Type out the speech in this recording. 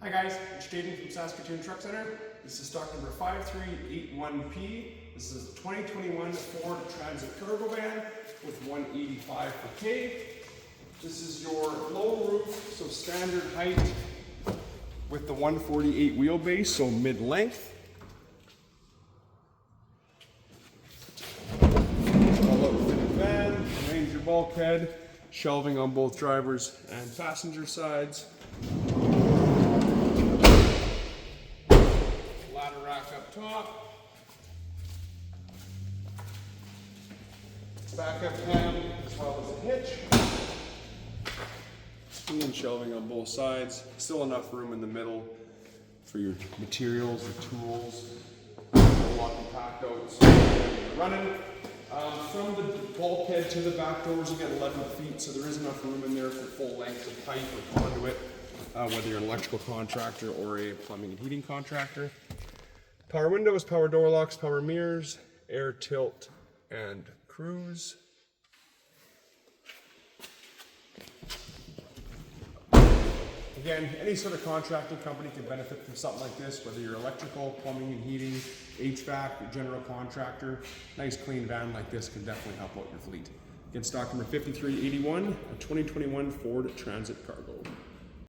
Hi guys, it's Jaden from Saskatoon Truck Center. This is stock number 5381P. This is a 2021 Ford Transit Cargo Van with 185 per K. This is your low roof, so standard height with the 148 wheelbase, so mid-length. All outfitted van, Ranger bulkhead, shelving on both drivers and passenger sides. Ladder rack up top. Backup cam as well as a hitch. And shelving on both sides. Still enough room in the middle for your materials, your tools. Lock and pack out so you're running. From the bulkhead to the back doors, you get 11 feet, so there is enough room in there for full length of pipe or conduit, whether you're an electrical contractor or a plumbing and heating contractor. Power windows, power door locks, power mirrors, air tilt, and cruise. Again, any sort of contracting company can benefit from something like this, whether you're electrical, plumbing and heating, HVAC, general contractor. Nice clean van like this can definitely help out your fleet. Again, stock number 5381, a 2021 Ford Transit Cargo.